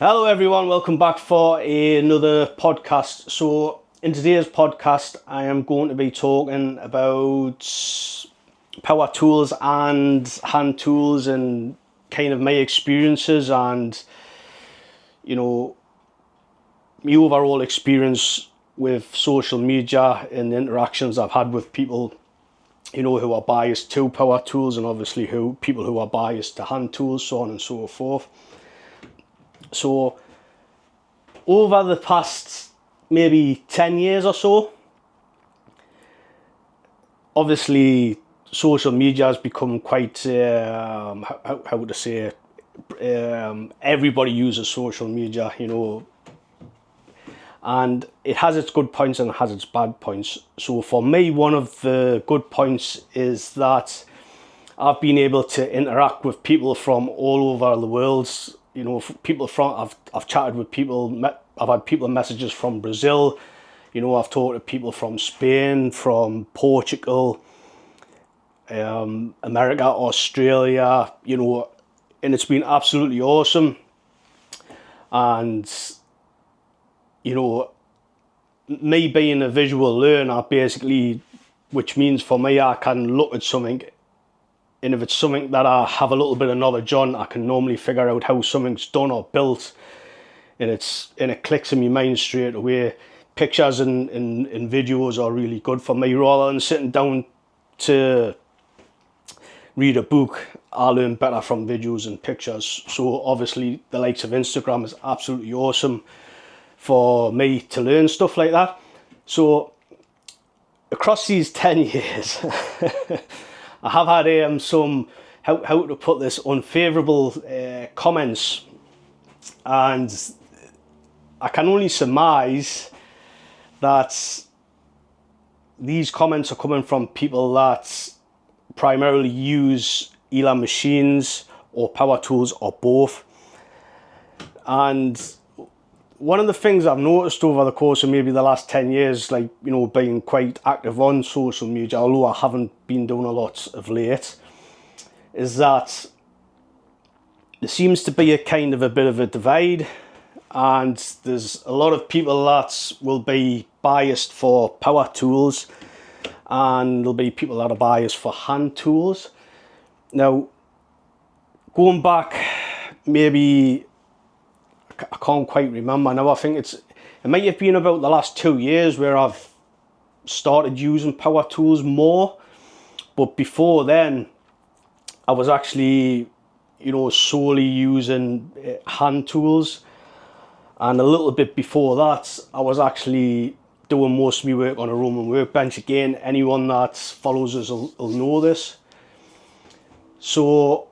Hello everyone, welcome back for another podcast. So in today's podcast I am going to be talking about power tools and hand tools and kind of my experiences and my overall experience with social media and the interactions I've had with people who are biased to power tools and obviously people who are biased to hand tools, so on and so forth. So over the past maybe 10 years or so, obviously social media has become quite, how to say it, everybody uses social media, and it has its good points and it has its bad points. So for me, one of the good points is that I've been able to interact with people from all over the world. People from I've chatted with people. I've had people messages from Brazil. I've talked to people from Spain, from Portugal, America, Australia. And it's been absolutely awesome. And me being a visual learner, basically, which means for me I can look at something. And if it's something that I have a little bit of knowledge on, I can normally figure out how something's done or built, and it clicks in my mind straight away. Pictures and videos are really good for me. Rather than sitting down to read a book, I learn better from videos and pictures. So obviously the likes of Instagram is absolutely awesome for me to learn stuff like that. So across these 10 years, I have had some, how to put this, unfavourable comments, and I can only surmise that these comments are coming from people that primarily use Elan machines or power tools or both. And one of the things I've noticed over the course of maybe the last 10 years, being quite active on social media, although I haven't been doing a lot of late, is that there seems to be a kind of a bit of a divide, and there's a lot of people that will be biased for power tools, and there'll be people that are biased for hand tools. Now, going back maybe, I can't quite remember now. I think it might have been about the last 2 years where I've started using power tools more. But before then, I was actually, solely using hand tools. And a little bit before that, I was actually doing most of my work on a Roman workbench. Again, anyone that follows us will know this. So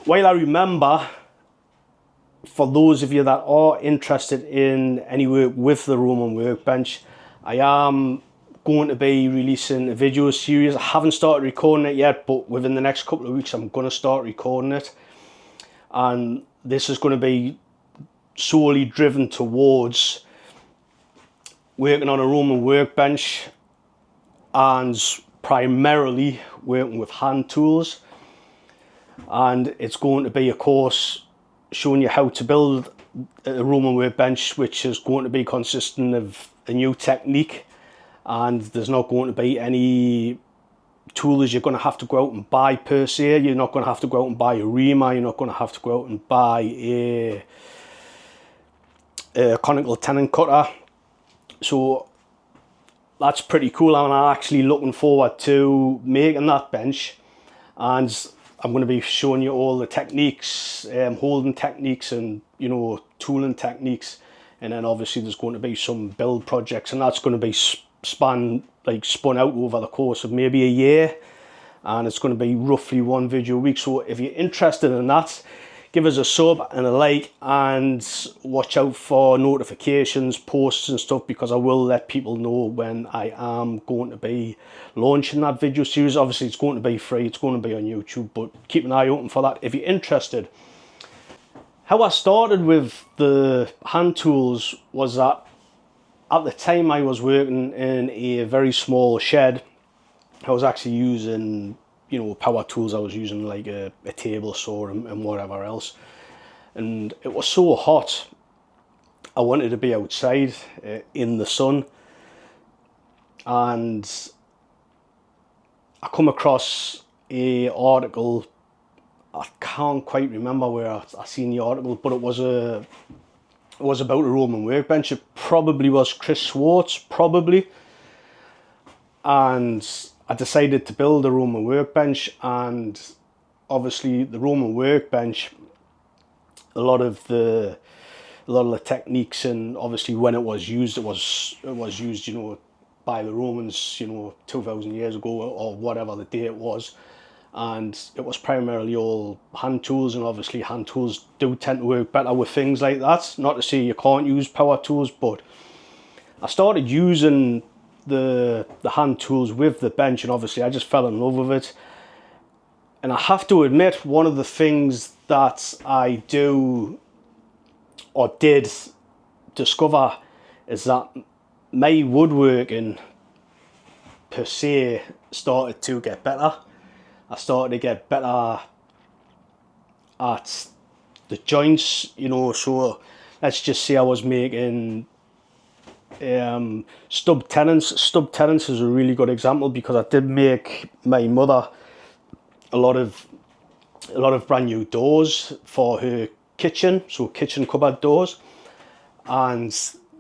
while I remember, for those of you that are interested in any work with the Roman workbench, I am going to be releasing a video series. I haven't started recording it yet, but within the next couple of weeks I'm going to start recording it. And this is going to be solely driven towards working on a Roman workbench and primarily working with hand tools. And it's going to be a course showing you how to build a Roman workbench, which is going to be consisting of a new technique, and there's not going to be any tools you're going to have to go out and buy per se. You're not going to have to go out and buy a reamer, you're not going to have to go out and buy a conical tenon cutter. So that's pretty cool, and I'm actually looking forward to making that bench. And I'm going to be showing you all the techniques, holding techniques and, tooling techniques. And then obviously there's going to be some build projects, and that's going to be spun out over the course of maybe a year. And it's going to be roughly one video a week. So if you're interested in that, give us a sub and a like, and watch out for notifications, posts and stuff, because I will let people know when I am going to be launching that video series. Obviously it's going to be free, it's going to be on YouTube, but keep an eye open for that if you're interested. How I started with the hand tools was that at the time I was working in a very small shed. I was actually using power tools. I was using like a table saw and whatever else. and it was so hot I wanted to be outside in the sun. And I come across a article, I can't quite remember where I seen the article, but it was about a Roman workbench. It probably was Chris Swartz, probably. And I decided to build a Roman workbench, and obviously the Roman workbench, a lot of the techniques, and obviously when it was used, it was used, you know, by the Romans, you know, 2,000 years ago or whatever the date was, and it was primarily all hand tools, and obviously hand tools do tend to work better with things like that. Not to say you can't use power tools, but I started using the hand tools with the bench, and obviously I just fell in love with it. And I have to admit, one of the things that I do or did discover is that my woodworking per se started to get better. I started to get better at the joints, you know. So let's just say I was making stub tenons. Stub tenons is a really good example, because I did make my mother a lot of brand new doors for her kitchen, so kitchen cupboard doors, and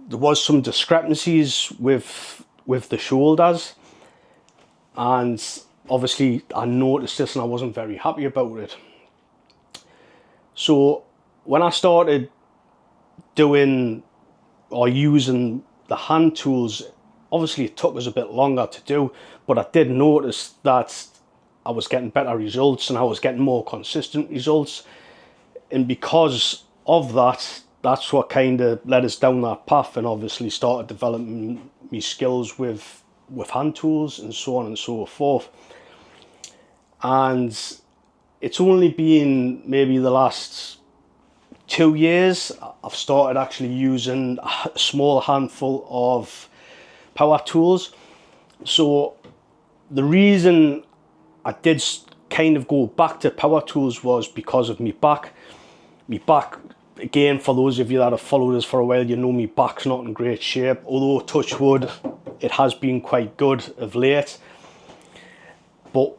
there was some discrepancies with the shoulders, and obviously I noticed this and I wasn't very happy about it. So when I started doing or using the hand tools, obviously it took us a bit longer to do, but I did notice that I was getting better results and I was getting more consistent results. And because of that, that's what kind of led us down that path, and obviously started developing my skills with hand tools and so on and so forth. And it's only been maybe the last 2 years I've started actually using a small handful of power tools. So the reason I did kind of go back to power tools was because of my back. My back, again, for those of you that have followed us for a while, you know my back's not in great shape. Although, touch wood, it has been quite good of late. But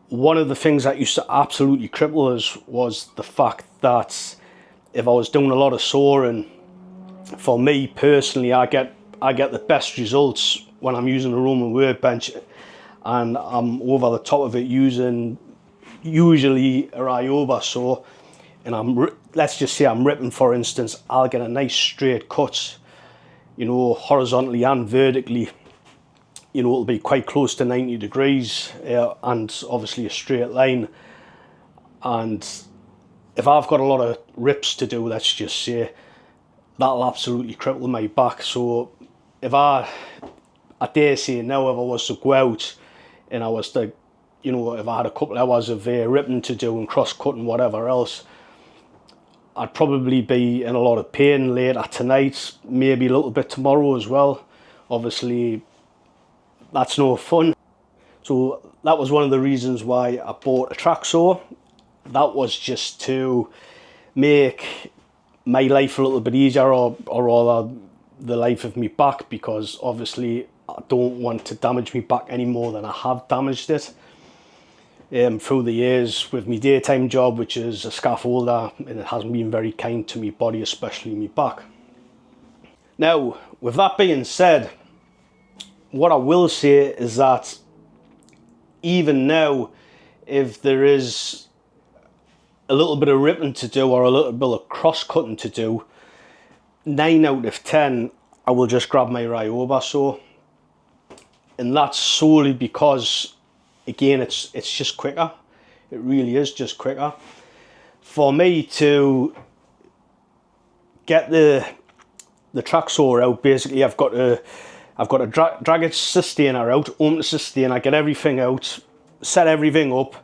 one of the things that used to absolutely cripple us was the fact that if I was doing a lot of soaring, for me personally, I get the best results when I'm using a Roman workbench and I'm over the top of it using usually a Ryoba saw, and let's just say I'm ripping, for instance, I'll get a nice straight cut, you know, horizontally and vertically. You know, it'll be quite close to 90 degrees and obviously a straight line. And if I've got a lot of rips to do, let's just say, that'll absolutely cripple my back. So if I dare say now, if I was to go out and I was to, you know, if I had a couple of hours of ripping to do and cross-cutting, whatever else, I'd probably be in a lot of pain later tonight, maybe a little bit tomorrow as well. Obviously, that's no fun. So that was one of the reasons why I bought a track saw. That was just to make my life a little bit easier, or rather the life of me back, because obviously I don't want to damage me back any more than I have damaged it through the years with my daytime job, which is a scaffolder, and it hasn't been very kind to my body, especially my back. Now, with that being said, what I will say is that even now, if there is a little bit of ripping to do or a little bit of cross-cutting to do, 9 out of 10 I will just grab my Ryoba saw, and that's solely because, again, it's just quicker. It really is just quicker. For me to get the track saw out, basically I've got to drag its sustainer out, open the sustainer, get everything out, set everything up,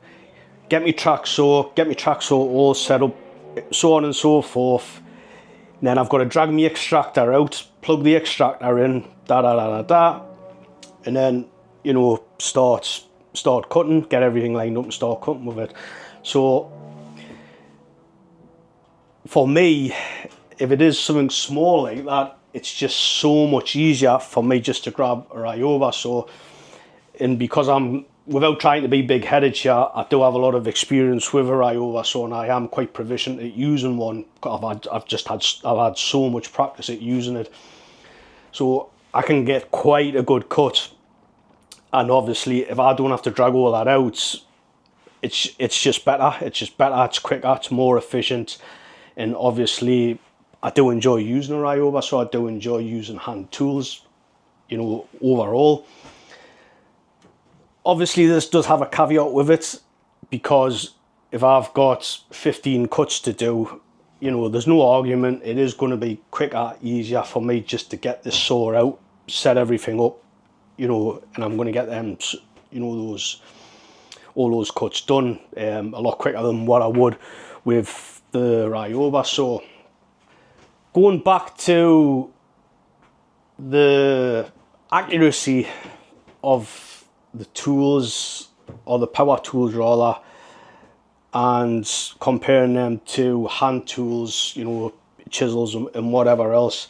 get my track saw all set up, so on and so forth. And then I've got to drag my extractor out, plug the extractor in, and then, you know, start cutting, get everything lined up and start cutting with it. So for me, if it is something small like that, it's just so much easier for me just to grab a Ryoba. So, and because I'm, without trying to be big-headed here, I do have a lot of experience with a Ryoba, so, and I am quite proficient at using one. I've had so much practice at using it, so I can get quite a good cut. And obviously, if I don't have to drag all that out, it's just better. It's just better. It's quicker. It's more efficient. And obviously, I do enjoy using a Ryoba, so I do enjoy using hand tools, you know, overall. Obviously, this does have a caveat with it, because if I've got 15 cuts to do, you know, there's no argument. It is going to be quicker, easier for me just to get this saw out, set everything up, you know, and I'm going to get them, you know, all those cuts done a lot quicker than what I would with the Ryoba. So going back to the accuracy of the tools, or the power tools rather, and comparing them to hand tools, you know, chisels and whatever else,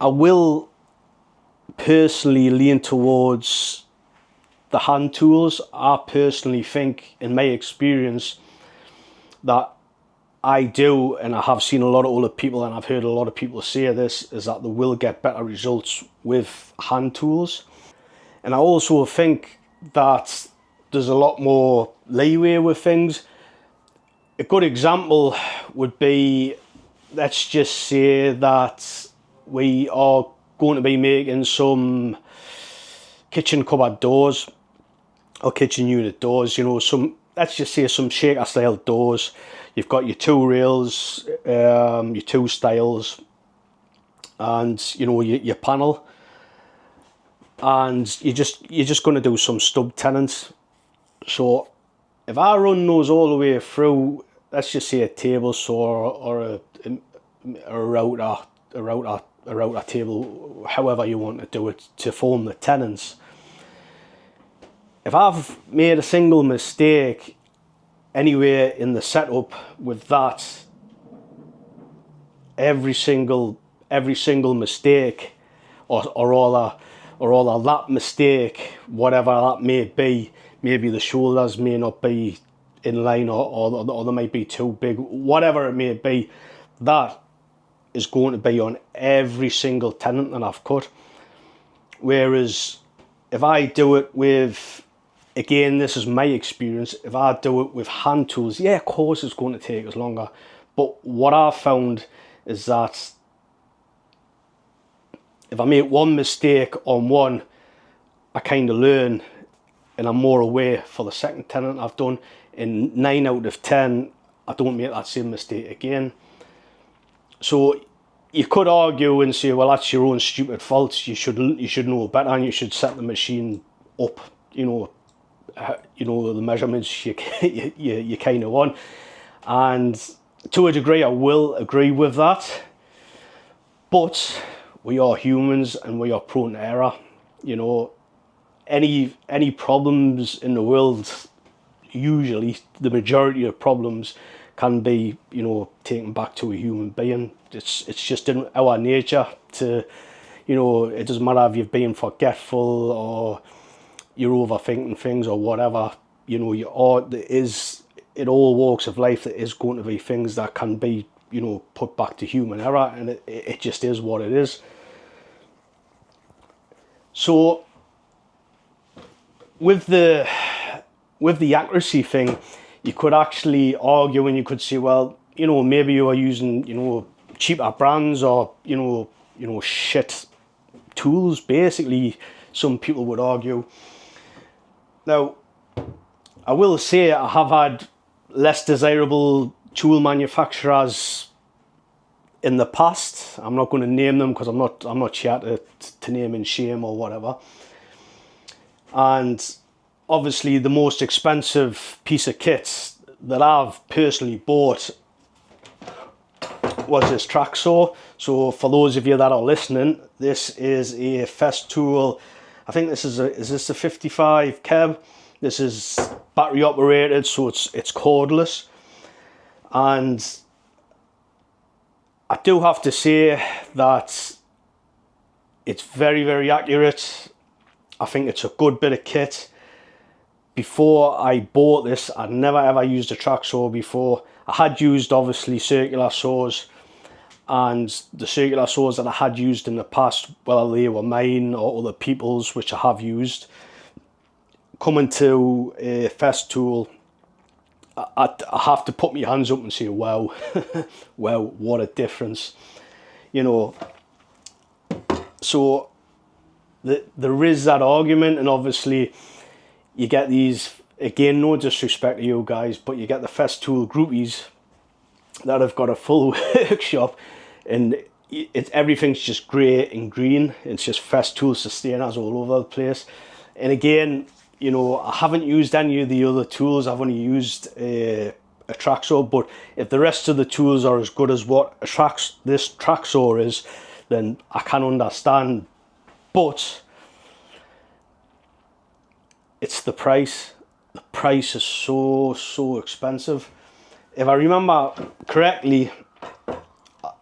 I will personally lean towards the hand tools. I personally think, in my experience, that I do, and I have seen a lot of other people, and I've heard a lot of people say this, is that they will get better results with hand tools. And I also think that there's a lot more leeway with things. A good example would be, let's just say that we are going to be making some kitchen cupboard doors or kitchen unit doors, you know, let's just say some shaker style doors. You've got your two rails, your two styles, and you know, your panel. And you're just going to do some stub tenons. So if I run those all the way through, let's just say a table saw or a router table, however you want to do it, to form the tenons. If I've made a single mistake anywhere in the setup with that, every single mistake, or all that mistake, whatever that may be, maybe the shoulders may not be in line, or they might be too big, whatever it may be, that is going to be on every single tenon that I've cut. Whereas if I do it with, again, this is my experience, if I do it with hand tools, yeah, of course it's going to take us longer, but what I've found is that if I make one mistake on one, I kind of learn, and I'm more aware for the second tenon I've done. In 9 out of 10, I don't make that same mistake again. So you could argue and say, well, that's your own stupid fault. You should know better, and you should set the machine up, you know, the measurements you kind of want. And to a degree, I will agree with that. But we are humans, and we are prone to error. You know, any problems in the world, usually the majority of problems can be, you know, taken back to a human being. It's just in our nature to, you know, it doesn't matter if you've been forgetful or you're overthinking things or whatever. You know, there is, in all walks of life, there is going to be things that can be, you know, put back to human error, and it just is what it is. So with the accuracy thing, you could actually argue, and you could say, well, you know, maybe you are using, you know, cheaper brands, or you know, shit tools, basically, some people would argue. Now, I will say I have had less desirable tool manufacturers in the past. I'm not going to name them because I'm not here to name and shame or whatever. And obviously the most expensive piece of kit that I've personally bought was this track saw. So for those of you that are listening, this is a Festool. I think this is this a 55 Kev. This is battery operated, so it's cordless. And I do have to say that it's very, very accurate. I think it's a good bit of kit. Before I bought this, I'd never ever used a track saw before. I had used obviously circular saws, and the circular saws that I had used in the past, whether they were mine or other people's, which I have used, coming to a Festool, I have to put my hands up and say, wow, wow, what a difference, you know. So there is that argument, and obviously you get these, again, no disrespect to you guys, but you get the Festool groupies that have got a full workshop, and everything's just grey and green. It's just Festool sustainers all over the place. And again, you know, I haven't used any of the other tools. I've only used a track saw, but if the rest of the tools are as good as what this track saw is, then I can understand. But it's the price. The price is so expensive. If I remember correctly,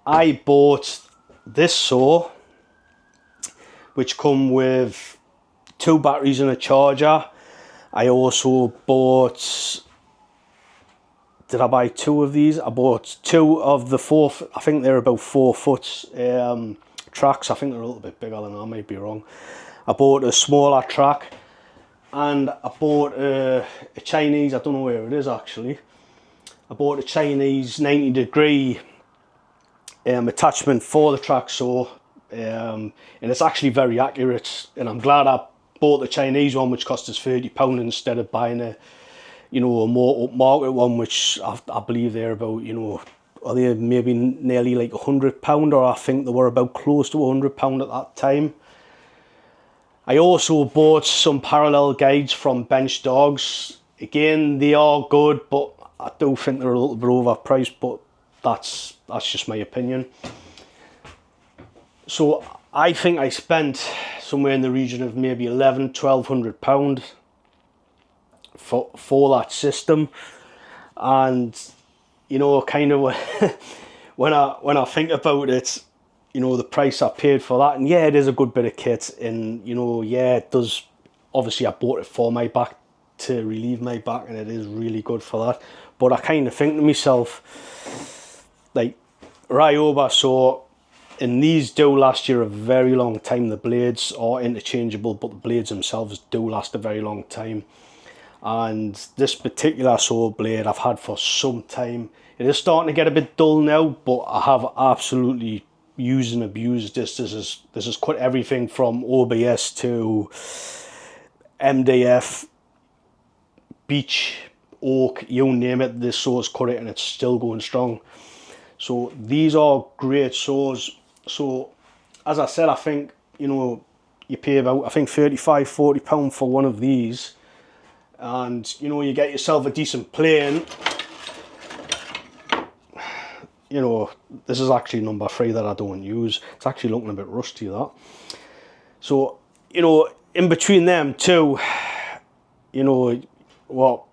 I bought this saw, which come with 2 batteries and a charger. I also bought, did I buy 2 of these? I bought 2 of the 4, I think they're about 4 foot tracks. I think they're a little bit bigger than that, I might be wrong. I bought a smaller track, and I bought a Chinese, I don't know where it is actually. I bought a Chinese 90-degree attachment for the track saw, and it's actually very accurate, and I'm glad I bought the Chinese one, which cost us £30 instead of buying a, you know, a more upmarket one, which I believe they're about, you know, are they maybe nearly like £100, or I think they were about close to £100 at that time. I also bought some parallel guides from Bench Dogs. Again, they are good, but I do think they're a little bit overpriced, but that's just my opinion. So I think I spent somewhere in the region of maybe £1,100–1,200 for that system. And you know, kind of when I think about it, you know, the price I paid for that, and yeah, it is a good bit of kit, and you know, yeah, it does, obviously I bought it for my back, to relieve my back, and it is really good for that. But I kind of think to myself, like, Ryoba saw, and these do last you a very long time. The blades are interchangeable, but the blades themselves do last a very long time. And this particular saw blade I've had for some time. It is starting to get a bit dull now, but I have absolutely used and abused this. This has cut everything from OBS to MDF, beech, oak, you name it. This saw's cut it, and it's still going strong. So these are great saws. So as I said, I think, you know, you pay about, I think, £35–40 for one of these, and you know, you get yourself a decent plane. You know, this is actually number 3 that I don't use. It's actually looking a bit rusty, that. So, you know, in between them two, you know, what,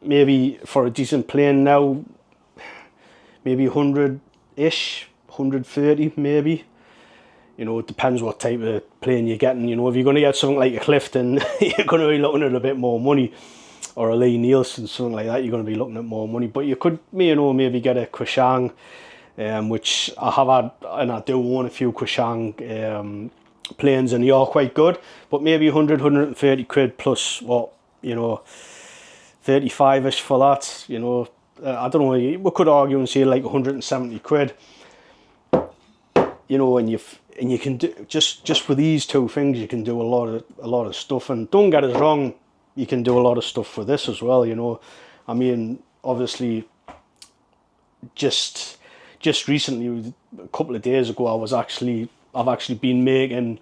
maybe for a decent plane now, maybe 100-ish, 130 maybe. You know, it depends what type of plane you're getting. You know, if you're going to get something like a Clifton, you're going to be looking at a bit more money. Or a Lee Nielsen, something like that, you're going to be looking at more money. But you could, you know, maybe get a Quishang, which I have had, and I do own a few Quishang planes, and they are quite good. But maybe 100–130 quid plus, what, you know, 35-ish for that. You know, I don't know, we could argue and say like 170 quid. You know, and you can do, just with these two things, you can do a lot of stuff. And don't get us wrong, you can do a lot of stuff with this as well, you know. I mean, obviously, just recently, a couple of days ago, I've actually been making,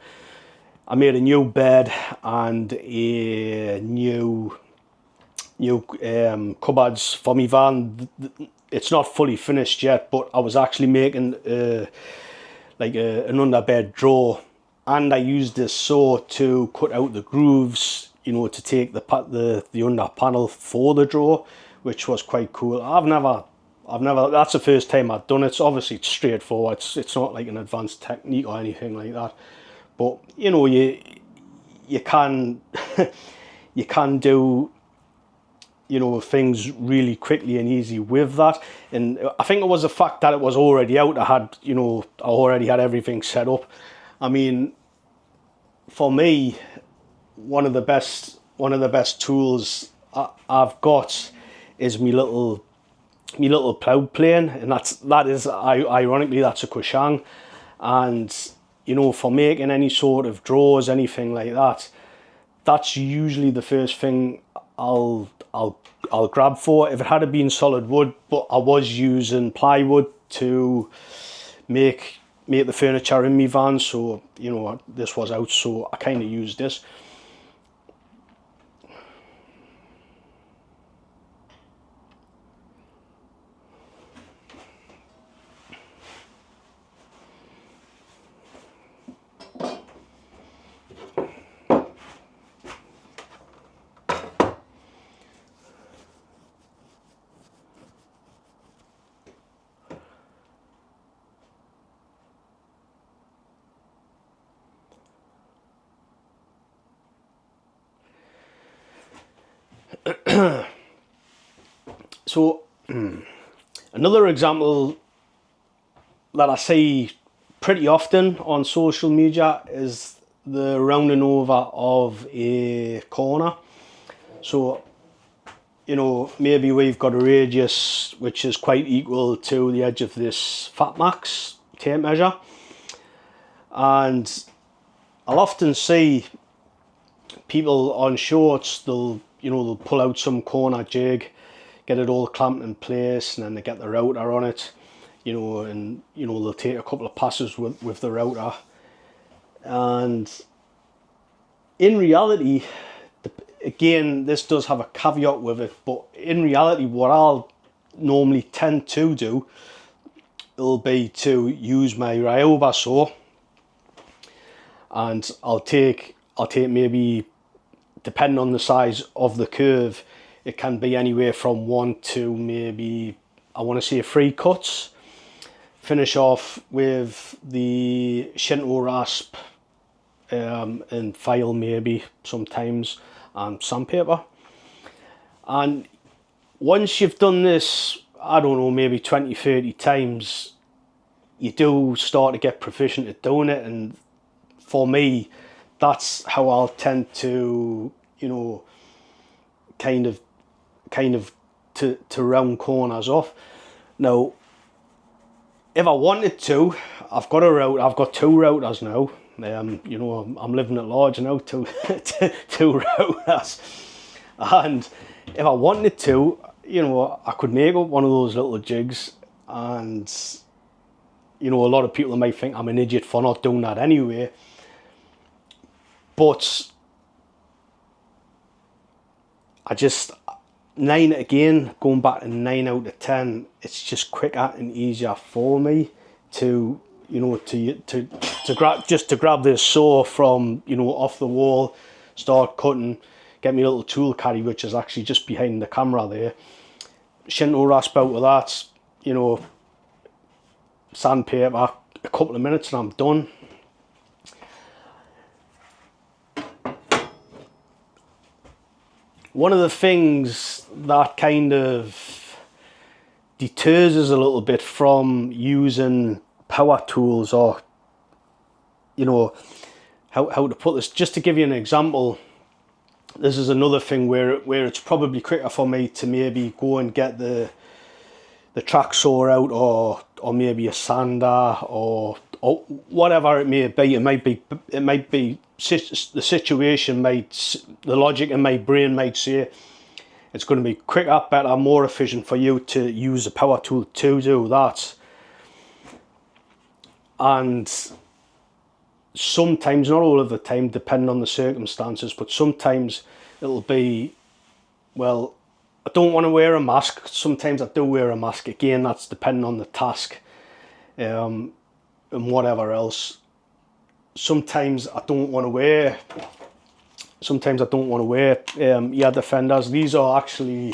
I made a new bed and a new cupboards for my van. It's not fully finished yet, but I was actually making like an underbed drawer, and I used this saw to cut out the grooves, you know, to take the under panel for the drawer, which was quite cool. I've never that's the first time I've done it. So obviously it's straightforward. It's not like an advanced technique or anything like that. But you know, you can you can do, you know, things really quickly and easy with that. And I think it was the fact that it was already out. I already had everything set up. I mean, for me, one of the best tools I've got is my little plough plane, and that is ironically that's a Kushang. And you know, for making any sort of drawers, anything like that, that's usually the first thing I'll grab for. If it had been solid wood, but I was using plywood to make the furniture in my van, so you know, this was out, so I kind of used this. So another example that I see pretty often on social media is the rounding over of a corner. So, you know, maybe we've got a radius which is quite equal to the edge of this Fat Max tape measure, and I'll often see people on shorts, they'll pull out some corner jig, get it all clamped in place, and then they get the router on it, and they'll take a couple of passes with the router. And in reality, again, this does have a caveat with it, but in reality, what I'll normally tend to do will be to use my Ryoba saw, and I'll take maybe, depending on the size of the curve, it can be anywhere from 1 to maybe, I want to say, 3 cuts. Finish off with the Shinto rasp and file maybe sometimes, and sandpaper. And once you've done this, I don't know, maybe 20-30 times, you do start to get proficient at doing it. And for me, that's how I'll tend to, kind of to round corners off. Now, if I wanted to, I've got 2 routers now. I'm living at large now, two routers. And if I wanted to, I could make up one of those little jigs, and a lot of people might think I'm an idiot for not doing that anyway. But going back to 9 out of 10, it's just quicker and easier for me to grab this saw from off the wall, start cutting, get my little tool caddy, which is actually just behind the camera there, Shinto rasp out with that, sandpaper, a couple of minutes and I'm done. One of the things that kind of deters us a little bit from using power tools, or how to put this, just to give you an example, this is another thing where it's probably quicker for me to maybe go and get the track saw out, or maybe a sander, or whatever it may be. It might be the situation the logic in my brain might say it's going to be quicker, better, more efficient for you to use a power tool to do that. And sometimes, not all of the time, depending on the circumstances, but sometimes it'll be, well, I don't want to wear a mask. Sometimes I do wear a mask. Again, that's depending on the task and whatever else. Sometimes I don't want to wear ear defenders. These are actually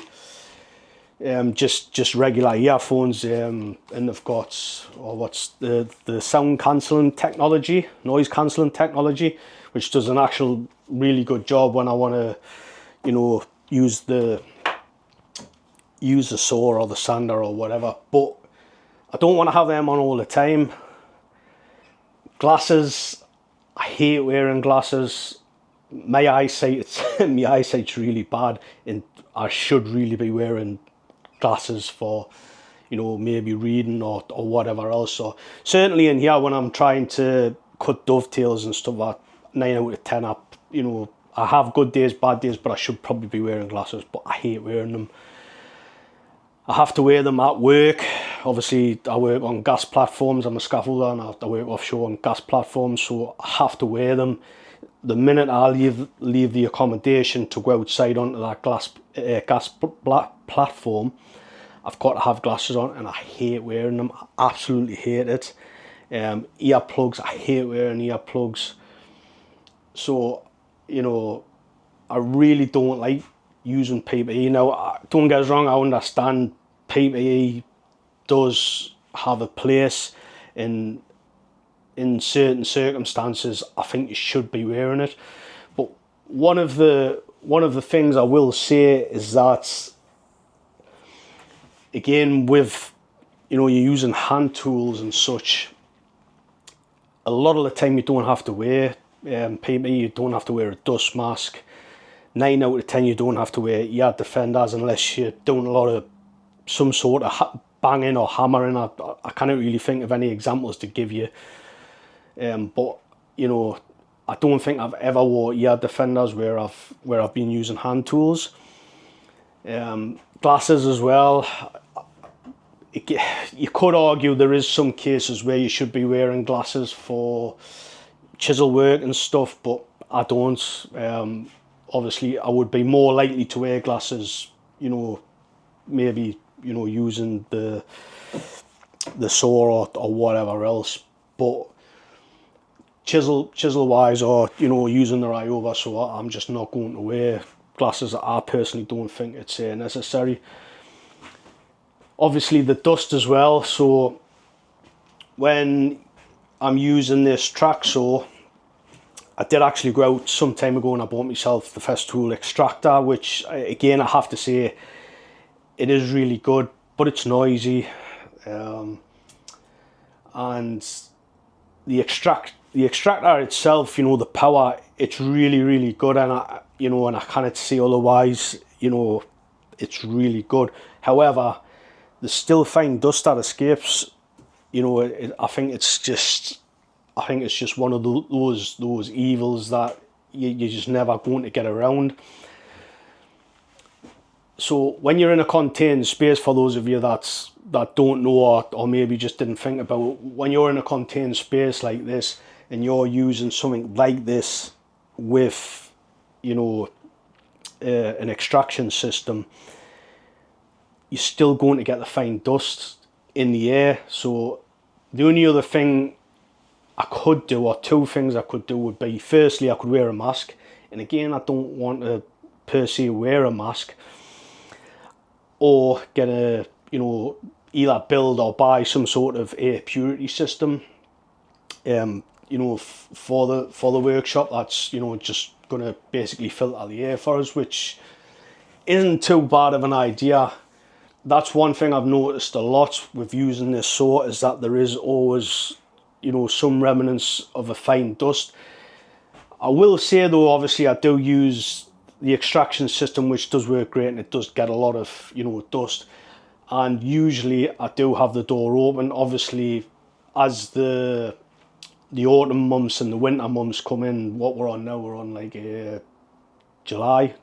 just regular earphones, and they've got, or what's the sound cancelling technology, noise cancelling technology, which does an actual really good job when I want to, you know, use the saw or the sander or whatever. But I don't want to have them on all the time. Glasses, I hate wearing glasses. My eyesight's really bad, and I should really be wearing glasses for, you know, maybe reading or whatever else. So certainly in here when I'm trying to cut dovetails and stuff, like 9 out of 10, you know, I have good days, bad days, but I should probably be wearing glasses, but I hate wearing them. I have to wear them at work. Obviously I work on gas platforms, I'm a scaffolder, and I work offshore on gas platforms, so I have to wear them. The minute I leave the accommodation to go outside onto that gas platform, I've got to have glasses on, and I hate wearing them. I absolutely hate it. Earplugs, I hate wearing earplugs. So, you know, I really don't like using PPE. Now, don't get us wrong, I understand PPE does have a place in certain circumstances. I think you should be wearing it. But one of the things I will say is that, again, with, you know, you're using hand tools and such, a lot of the time you don't have to wear PPE, you don't have to wear a dust mask. 9 out of 10 you don't have to wear ear defenders unless you're doing a lot of some sort of banging or hammering. I can't really think of any examples to give you. But, you know, I don't think I've ever wore ear defenders where I've been using hand tools. Glasses as well. You could argue there is some cases where you should be wearing glasses for chisel work and stuff, but I don't. Obviously, I would be more likely to wear glasses, you know, maybe, you know, using the saw or whatever else. But chisel wise, or, you know, using the Ryoba, so I'm just not going to wear glasses. I personally don't think it's necessary. Obviously the dust as well. So when I'm using this track saw, I did actually go out some time ago and I bought myself the Festool extractor, which again I have to say it is really good, but it's noisy, and the extractor itself, you know, the power, it's really good, and I cannot say otherwise. You know, it's really good. However, there's still fine dust that escapes. You know, I think it's just one of those evils that you're just never going to get around. So when you're in a contained space, for those of you that don't know or maybe just didn't think about, when you're in a contained space like this and you're using something like this with, you know, an extraction system, you're still going to get the fine dust in the air. So the only other thing I could do, or two things I could do, would be, firstly, I could wear a mask, and again, I don't want to per se wear a mask, or get a, you know, either build or buy some sort of air purity system, you know, for the workshop that's, you know, just gonna basically filter the air for us, which isn't too bad of an idea. That's one thing I've noticed a lot with using this saw, is that there is always, you know, some remnants of a fine dust. I will say though, obviously I do use the extraction system, which does work great, and it does get a lot of, you know, dust, and usually I do have the door open. Obviously, as the autumn months and the winter months come in, what we're on now, we're on like July,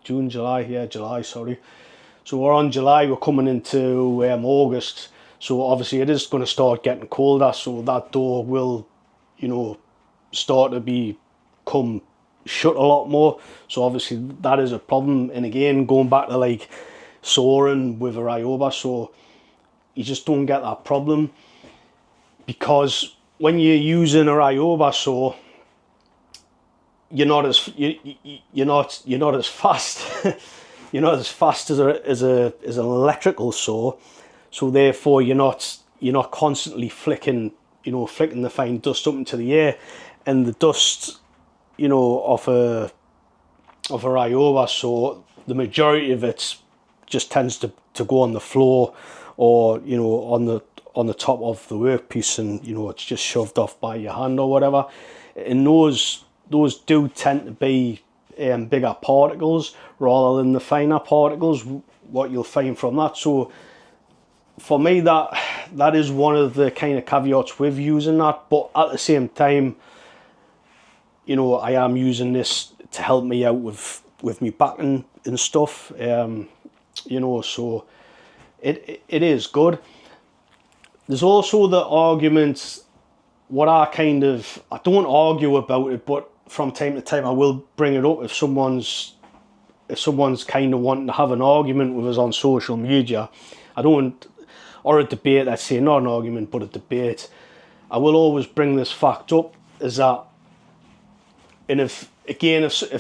sorry. So we're on July, we're coming into August, so obviously it is going to start getting colder, so that door will, you know, start to become shut a lot more. So obviously that is a problem. And again, going back to like sawing with a Ryoba, so you just don't get that problem, because when you're using a Ryoba saw, you're not as fast. you're not as fast as an electrical saw, so therefore you're not constantly flicking the fine dust up into the air, and the dust, off a Ryoba saw, the majority of it just tends to go on the floor, or on the top of the workpiece, and it's just shoved off by your hand or whatever. And those do tend to be bigger particles rather than the finer particles, what you'll find from that. So for me, that is one of the kind of caveats with using that. But at the same time, I am using this to help me out with me backing and stuff. So it is good. There's also the argument, what I don't argue about it, but from time to time I will bring it up if someone's kind of wanting to have an argument with us on social media. Or a debate, let's say, not an argument, but a debate. I will always bring this fact up, is that, and if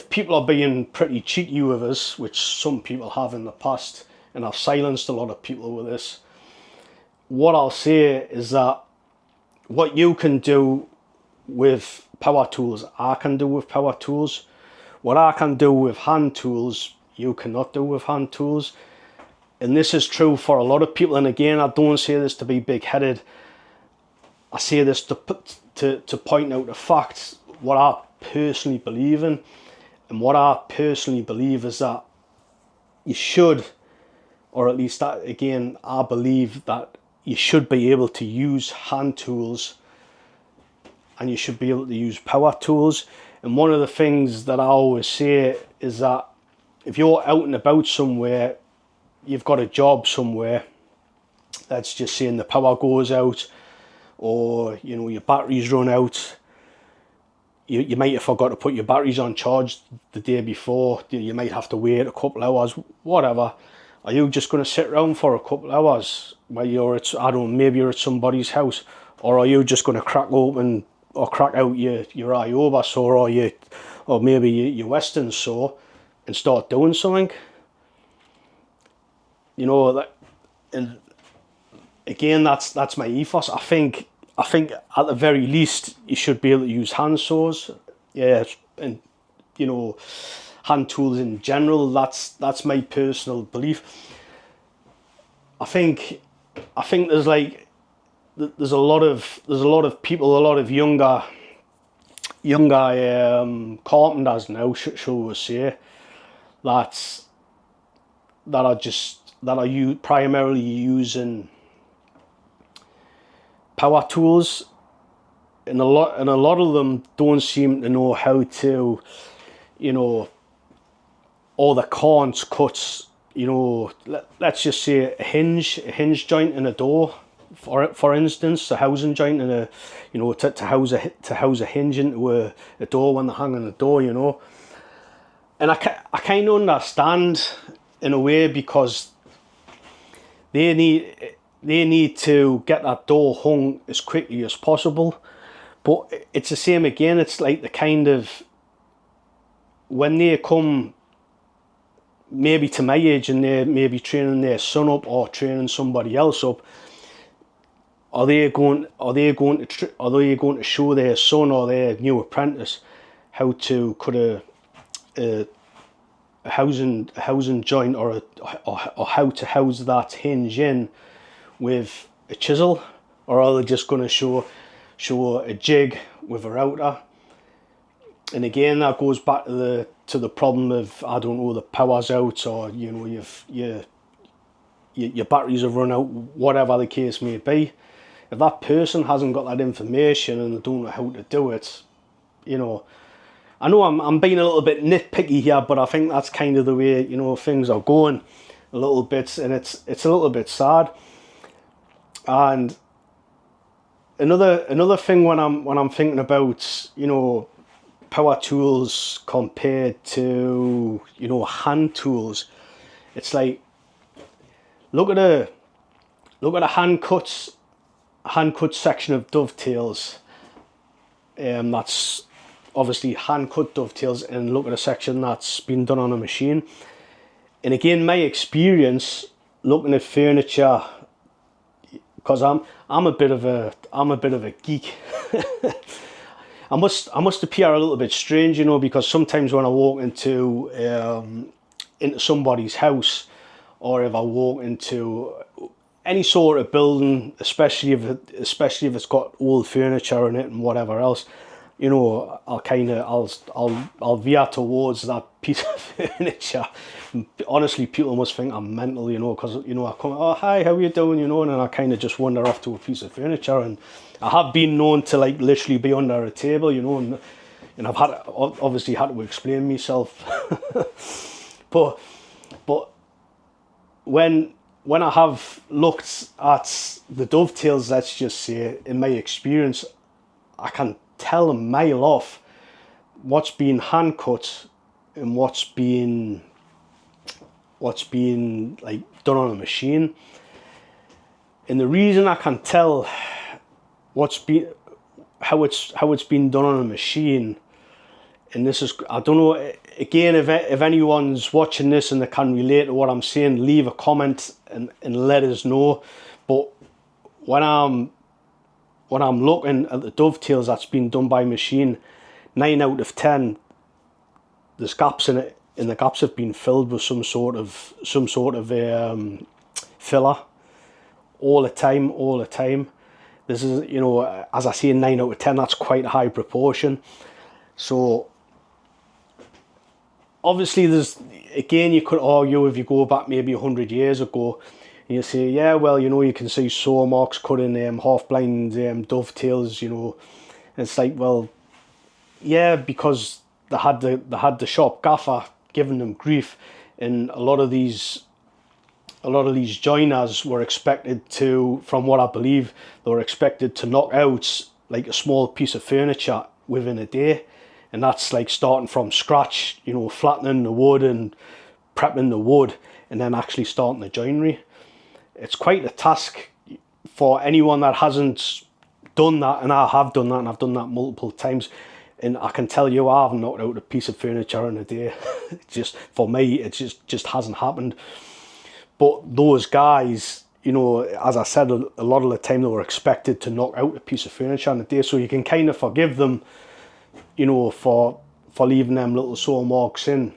people are being pretty cheeky with us, which some people have in the past, and I've silenced a lot of people with this, what I'll say is that what you can do with power tools, I can do with power tools. What I can do with hand tools, you cannot do with hand tools. And this is true for a lot of people. And again, I don't say this to be big-headed. I say this to point out the facts, what I personally believe in. And what I personally believe is that you should, or at least that, again, I believe that you should be able to use hand tools, and you should be able to use power tools. And one of the things that I always say is that if you're out and about somewhere, you've got a job somewhere, let's just say, and the power goes out, or your batteries run out, you might have forgot to put your batteries on charge the day before, you might have to wait a couple hours, whatever. Are you just going to sit around for a couple hours while you're at, maybe you're at somebody's house, or are you just going to crack open or crack out your Ryoba saw, or maybe your Western saw, and start doing something? And again, that's my ethos. I think at the very least you should be able to use hand saws, and hand tools in general. That's my personal belief. I think there's a lot of people, a lot of younger carpenters now, shall we say, that are primarily using power tools, and a lot of them don't seem to know how to, or they can't cut, let's just say a hinge joint in a door, for instance, a housing joint in a, to house a hinge into a door when they're hanging the door, And I kind of understand in a way, because they need to get that door hung as quickly as possible. But it's the same again, it's like the kind of, when they come maybe to my age and they're maybe training their son up or training somebody else up, are they going to show their son or their new apprentice how to cut a housing joint, or how to house that hinge in with a chisel? Or are they just going to show a jig with a router? And again, that goes back to the problem of, I don't know, the power's out, or your batteries have run out, whatever the case may be. If that person hasn't got that information and they don't know how to do it, I know I'm being a little bit nitpicky here, but I think that's kind of the way things are going a little bit, and it's a little bit sad. And another thing when I'm thinking about power tools compared to hand tools, it's like, look at a hand cut section of Dovetails. That's obviously hand cut Dovetails, and look at a section that's been done on a machine. And again, my experience looking at furniture, because I'm a bit of a geek. I must appear a little bit strange, you know, because sometimes when I walk into somebody's house, or if I walk into any sort of building, especially if it's got old furniture in it and whatever else, you know, I'll veer towards that piece of furniture. And honestly, people must think I'm mental, you know, because, you know, I come, oh hi, how are you doing, you know, and then I kind of just wander off to a piece of furniture. And I have been known to like literally be under a table, you know, and I've obviously had to explain myself. but when I have looked at the Dovetails, let's just say, in my experience, I can tell a mile off what's being hand cut and what's being like done on a machine. And the reason I can tell how it's been done on a machine, and this is, I don't know, again, if anyone's watching this and they can relate to what I'm saying, leave a comment and let us know. But when I'm looking at the Dovetails that's been done by machine, 9 out of 10 there's gaps in it, and the gaps have been filled with some sort of filler all the time. This is, you know, as I say, 9 out of 10, that's quite a high proportion. So obviously there's, again, you could argue, if you go back maybe 100 years ago, and you say, yeah, well, you know, you can see saw marks cut in half-blind Dovetails, you know. And it's like, well, yeah, because they had the shop gaffer giving them grief, and a lot of these joiners were expected to, from what I believe, they were expected to knock out like a small piece of furniture within a day. And that's like starting from scratch, you know, flattening the wood and prepping the wood, and then actually starting the joinery. It's quite a task for anyone that hasn't done that, and I have done that, and I've done that multiple times. And I can tell you, I haven't knocked out a piece of furniture in a day. Just for me, it just hasn't happened. But those guys, you know, as I said, a lot of the time they were expected to knock out a piece of furniture in a day, so you can kind of forgive them, you know, for leaving them little saw marks in,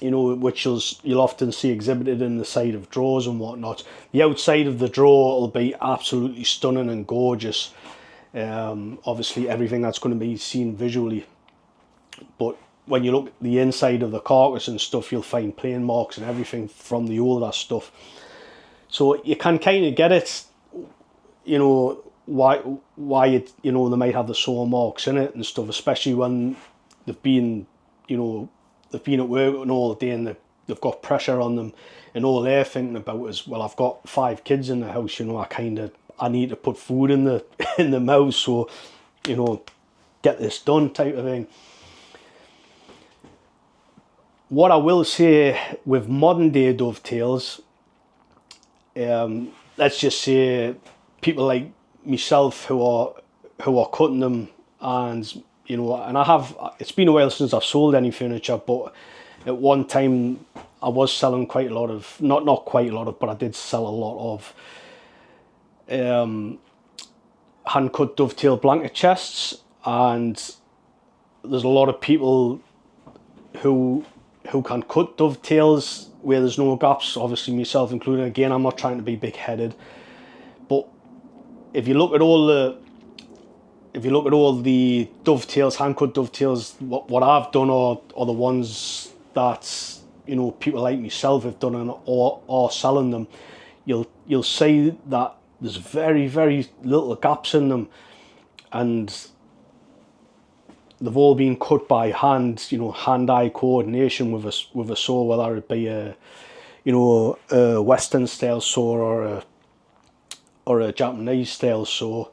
you know, which you'll often see exhibited in the side of drawers and whatnot. The outside of the drawer will be absolutely stunning and gorgeous. Obviously everything that's going to be seen visually, but when you look at the inside of the carcass and stuff, you'll find plain marks and everything from the older stuff. So you can kind of get it, you know, why it, you know, they might have the saw marks in it and stuff, especially when they've been, you know, they've been at work all day and they've got pressure on them, and all they're thinking about is, well, I've got 5 kids in the house, you know, I need to put food in the mouth, so, you know, get this done type of thing. What I will say with modern day Dovetails, let's just say people like myself who are cutting them, and, you know, and it's been a while since I've sold any furniture, but at one time I was selling quite a lot of, not quite a lot of, but I did sell a lot of hand cut dovetail blanket chests. And there's a lot of people who can cut dovetails where there's no gaps, obviously myself included. Again, I'm not trying to be big-headed, but if you look at all the dovetails, hand cut dovetails, what I've done, or the ones that, you know, people like myself have done and or selling them, you'll see that there's very, very little gaps in them, and they've all been cut by hand, you know, hand-eye coordination with a saw, whether it be a Western style saw or a Japanese style saw.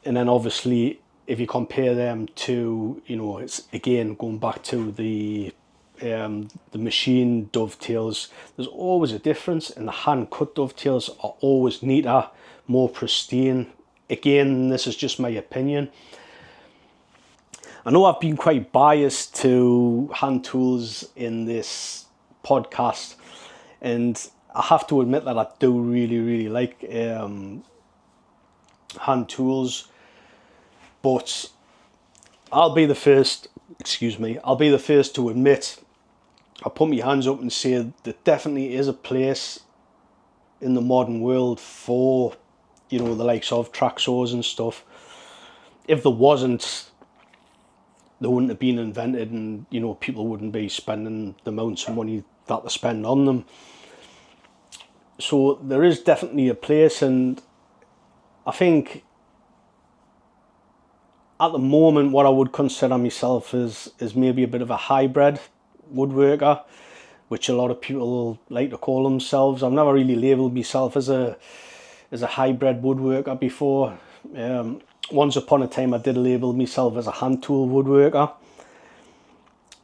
And then obviously if you compare them to, you know, it's again going back to the machine dovetails, there's always a difference, and the hand cut dovetails are always neater, more pristine. Again, this is just my opinion. I know I've been quite biased to hand tools in this podcast, and I have to admit that I do really like hand tools, but I'll be the first to admit, I put my hands up and say there definitely is a place in the modern world for, you know, the likes of track saws and stuff. If there wasn't, they wouldn't have been invented, and, you know, people wouldn't be spending the amounts of money that they spend on them. So there is definitely a place, and I think at the moment what I would consider myself is maybe a bit of a hybrid woodworker, which a lot of people like to call themselves. I've never really labelled myself as a hybrid woodworker before. Once upon a time I did label myself as a hand tool woodworker.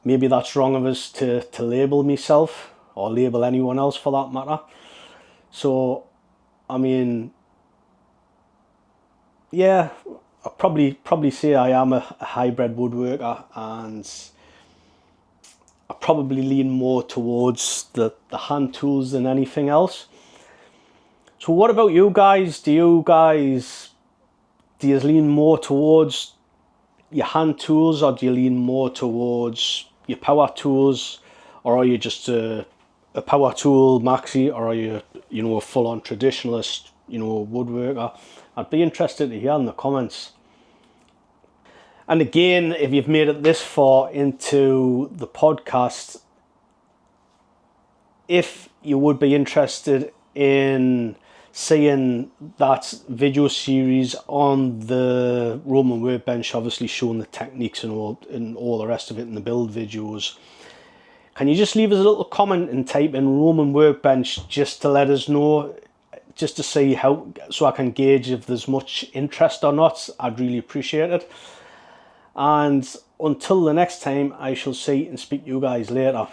Maybe that's wrong of us to label myself, or label anyone else for that matter. So, I mean, yeah, I'll probably say I am a hybrid woodworker, and I probably lean more towards the hand tools than anything else. So what about you guys? Do you lean more towards your hand tools, or do you lean more towards your power tools, or are you just a power tool maxi, or are you, you know, a full-on traditionalist, you know, woodworker? I'd be interested to hear in the comments. And again, if you've made it this far into the podcast, if you would be interested in seeing that video series on the Roman workbench, obviously showing the techniques and all the rest of it in the build videos, can you just leave us a little comment and type in Roman workbench, just to let us know, just to see how, so I can gauge if there's much interest or not? I'd really appreciate it. And until the next time, I shall see and speak to you guys later.